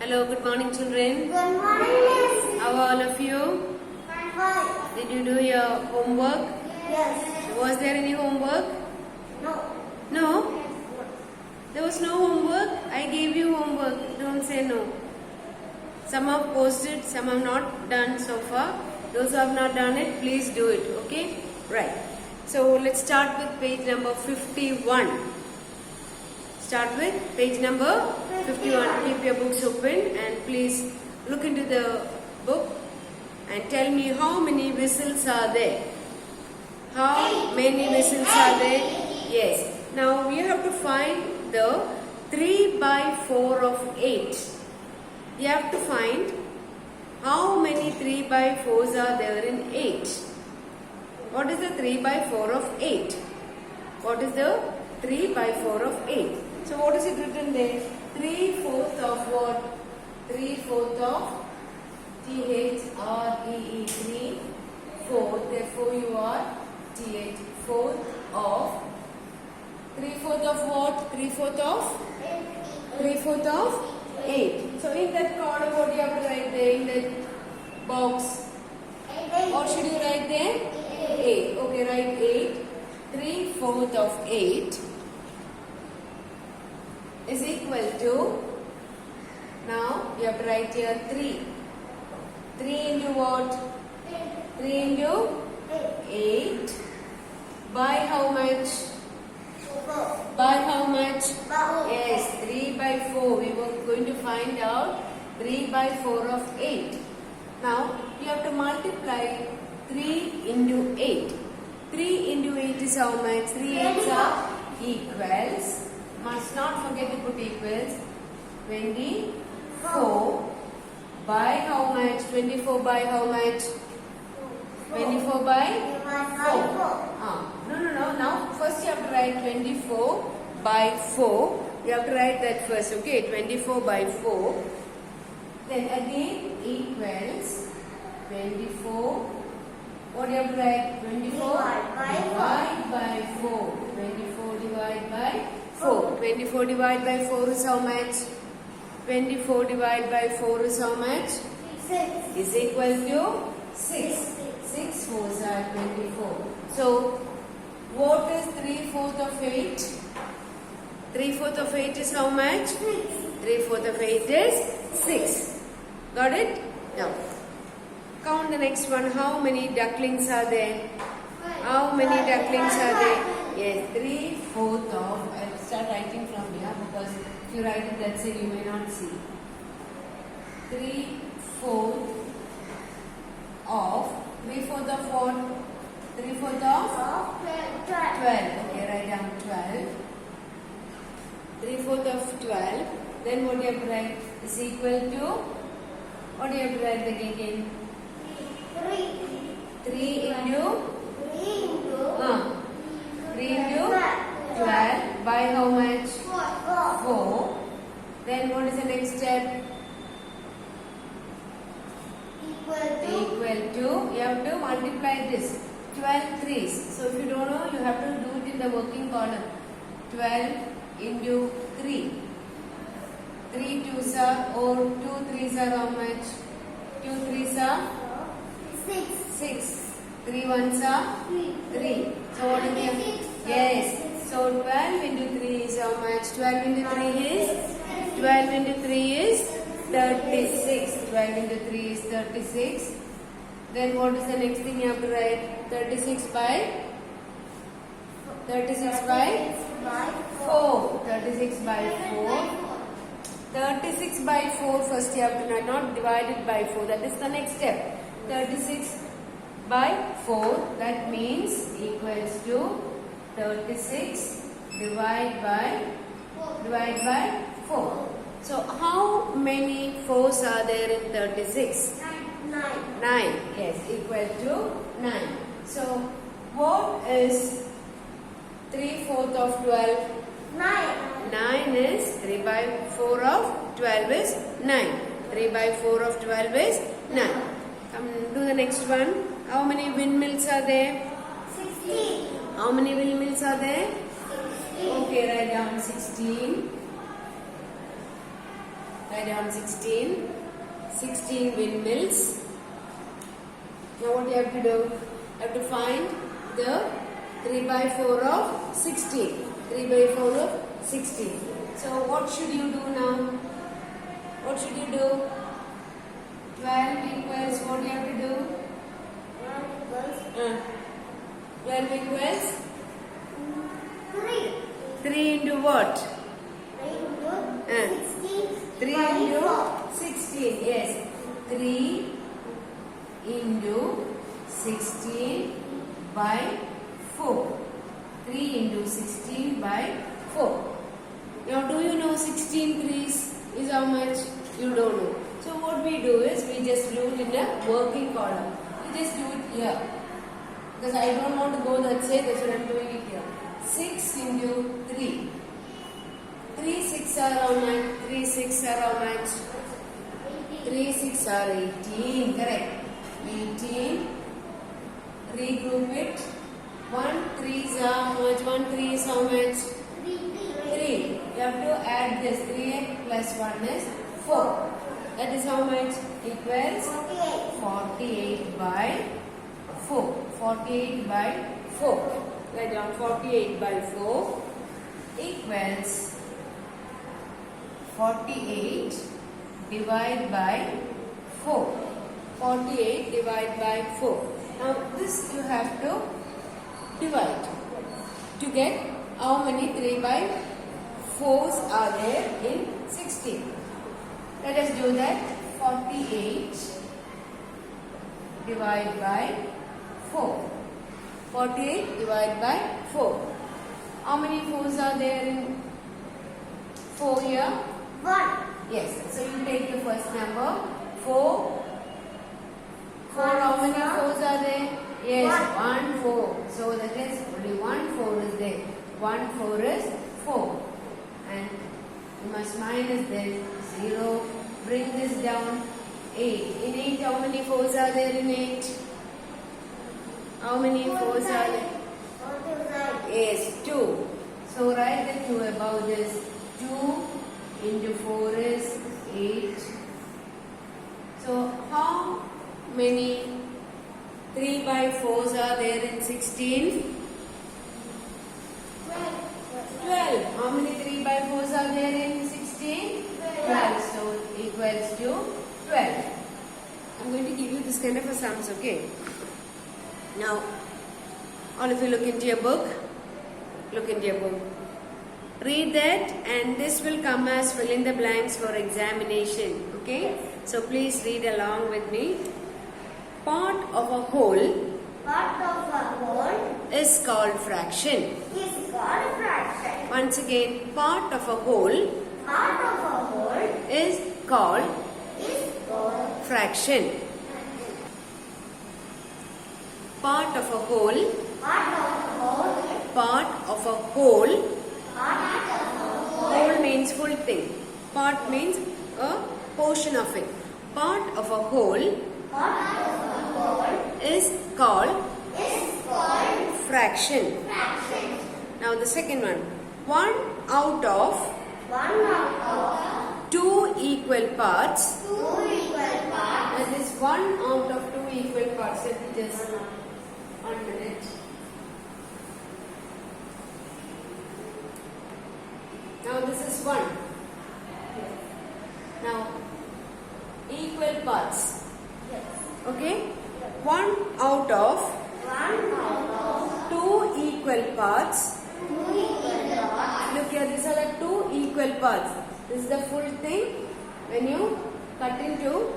Hello, good morning children. Good morning, Miss. How are all of you? Fine. Did you do your homework? Yes. Was there any homework? No. No? There was no homework? I gave you homework. Don't say no. Some have posted, some have not done so far. Those who have not done it, please do it. Okay? Right. So let's start with page number 51. Start with page number 51. Keep your books open and please look into the book and tell me how many whistles are there. How many whistles are there? Yes. Now we have to find the 3 by 4 of 8. You have to find how many 3 by 4s are there in 8. What is the 3 by 4 of 8? What is the 3 by 4 of 8? So what is it written there? 3/4 of what? 3/4 of THREE 3 4. Therefore you are TH 4th of 3/4 of what? 3/4 of 3/4 of 8. So in that corner what do you have to write there in that box? What should you write there? 8. Okay, write 8. 3/4 of 8 is equal to, now you have to write here 3. 3 into what? 3 into 8 by how much? By how much? Yes, 3 by 4. We were going to find out 3 by 4 of 8. Now you have to multiply 3 into 8. 3 into 8 is how much? 3 8s are equals. Must not forget to put equals. 24 by how much? 24 by how much? 24 by 4. No. Now first you have to write 24 by 4. You have to write that first. Okay, 24 by 4. Then again equals 24. What do you have to write? 24 divide by 4. 24 divide by 4. 24 divided by 4 is how much? 24 divided by 4 is how much? 6. Is equal to 6. 6 4s are 24. So, what is 3/4 of 8? 3/4 of 8 is how much? 3/4 of 8 is 6. Got it? Now, count the next one. How many ducklings are there? How many ducklings are there? Yes, 3/4 of. I'll start writing from here because if you write it that's it, you may not see. 3/4 of. 3/4 of what? 3/4 of 12. Okay, write down 12. 3/4 of 12. Then what do you have to write? Is equal to. What do you have to write again? 3 into 3 into 12 by how much? 4. Then what is the next step? Equal to, you have to multiply this. 12 threes. So if you don't know, you have to do it in the working column. 12 into 3. 3 2s are, or 2 3s are how much? 2 3s are 6. 3 1s are 3. So what is the? Yes. So 12 into 3 is how much? 12 into 3 is? 12 into 3 is 36. 12 into 3 is 36. Then what is the next thing you have to write? 36 by 4. 36 by 4. 36 by 4 first you have to not divide it by 4. That is the next step. 36 by 4, that means equals to 36 divide by 4. So how many 4s are there in 36? 9. Yes, equal to 9. So what is 3/4 of 12? 9 is 3 by 4 of 12 is 9. 3 by 4 of 12 is 9. Come do the next one. How many windmills are there? 16. How many windmills are there? 16. Okay, write down 16. Write down 16. 16 windmills. Now what you have to do? You have to find the 3 by 4 of 16. 3 by 4 of 16. So what should you do now? What should you do? 12 equals what you have to do? 12 equals 3. 3 into what? 3 into 16. Yes. 3 into 16 by 4. 3 into 16 by 4. Now do you know 16 threes is how much? You don't know. So what we do is we just do it in a working column. We just do it here. Because I don't want to go that side, that's why I am doing it here. 6 into 3. 3 6 are how much? 3 6 are how much? 3 6 are 18. Correct. 18. Regroup it. 1 3 is how much? 1 3 is how much? 3. You have to add this. 3 plus 1 is 4. That is how much? Equals 48 by 4. 48 by 4. Write down 48 by 4 equals 48 divided by 4. 48 divided by 4. Now this you have to divide to get how many 3 by 4s are there in 16. Let us do that. 48 divided by 4. 48 divided by 4. How many 4s are there in 4 here? 1. Yes. So you take the first number. 4. 4, how many 4s are there? Yes, 1 4. So that is only 1 4 is there. 1 4 is 4. And you must minus this 0. Bring this down. 8. In 8, how many 4s are there in 8? How many 4s are there? Yes, 2. So write the 2 above this. 2 into 4 is 8. So how many 3 by 4s are there in 16? 12. How many 3 by 4s are there in 16? 12. So equals to 12. I'm going to give you this kind of a sums, okay? Now, all of you look into your book. Look into your book. Read that, and this will come as fill in the blanks for examination, okay? So please read along with me. Part of a whole is called fraction. Once again, part of a whole is called fraction. Part of a whole. Part of a whole. Whole means full thing. Part means a portion of it. Part of a whole is called fraction. Now the second one. 1 out of 2 equal parts. That is 1 out of 2 equal parts. Let me just 1 minute. Now this is 1. Now equal parts. Okay? 1 out of 2 equal parts. Look here, these are like 2 equal parts. This is the full thing. When you cut into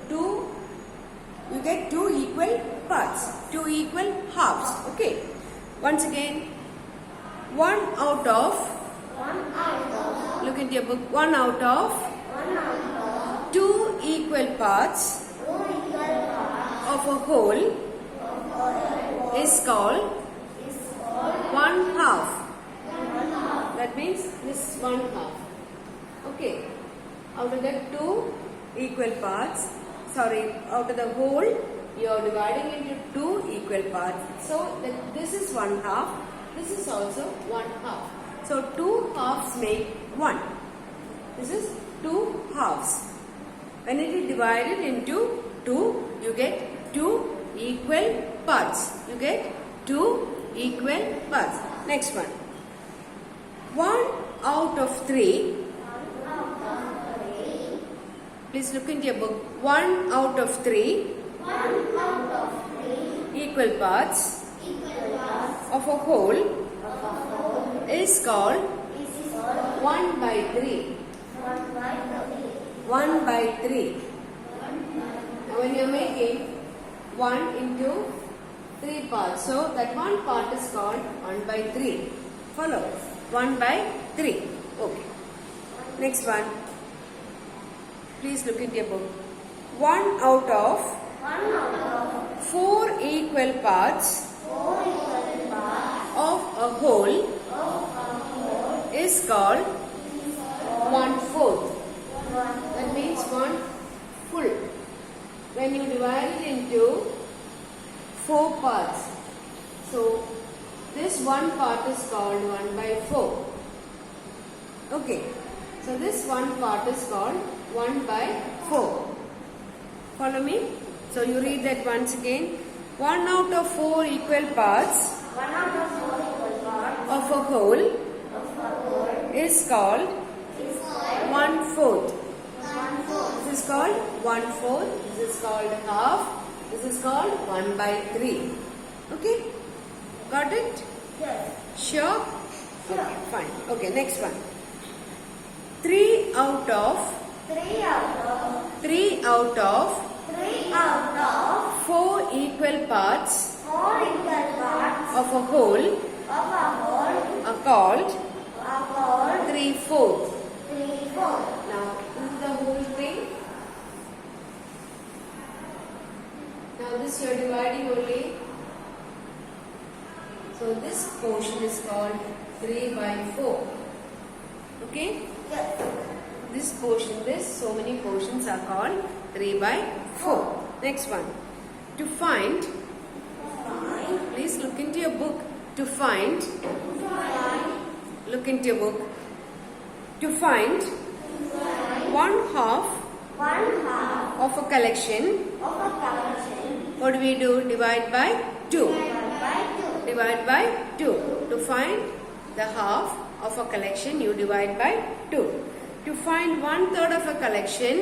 2, you get 2 equal parts, 2 equal halves. Okay. Once again, 1 out of, look into your book, 1 out of 2 equal parts of a whole is called 1 half. That means this 1 half. Okay. Out of the 2 equal parts, out of the whole, you are dividing into 2 equal parts. So this is 1 half. This is also 1 half. So 2 halves make 1. This is 2 halves. When it is divided into 2, you get 2 equal parts. You get 2 equal parts. Next one. 1 out of 3. Please look into your book. 1 out of 3 equal parts of a whole is called 1 by 3. 1 by 3. Now when you are making 1 into 3 parts, so that one part is called 1 by 3. Follow? 1 by 3. Okay. Next one. Please look into your book. 1 out of 4 equal parts of a whole is called 1/4. That means 1 full. When you divide it into 4 parts, so this one part is called 1 by 4. Okay, so this one part is called 1 by 4. Follow me? So you read that once again. 1 out of 4 equal parts of a whole is called 1/4. This is called 1/4. This is called half. This is called 1 by 3. Okay? Got it? Yes. Sure? Okay, fine. Okay, next one. 3 out of 4 equal parts of a whole are called 3/4. Now, this is the whole thing. Now, this you are dividing only. So, this portion is called 3 by 4. Okay? This portion, so many portions are called 3 by 4. Next one. To find, please look into your book. To find, look into your book. To find 1/2 of a collection, what do we do? Divide by 2. Divide by 2. To find the half of a collection, you divide by 2. To find 1/3 of a collection,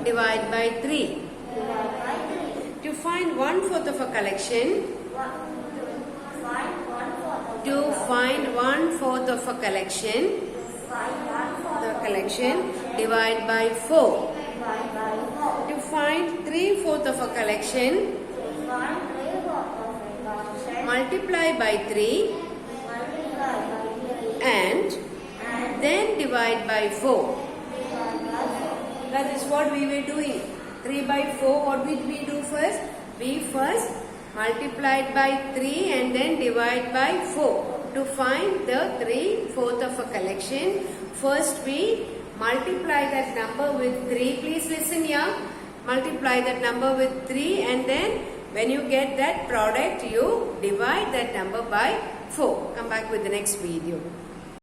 divide by 3. To find 1/4 of a collection, divide by 4. To find 3/4 of a collection, multiply by 3 and then divide by 4. That is what we were doing. 3 by 4, what did we do first? We first multiplied by 3 and then divide by 4. To find the 3/4 of a collection, first we multiply that number with 3. Please listen here. Multiply that number with 3 and then when you get that product, you divide that number by 4. Come back with the next video.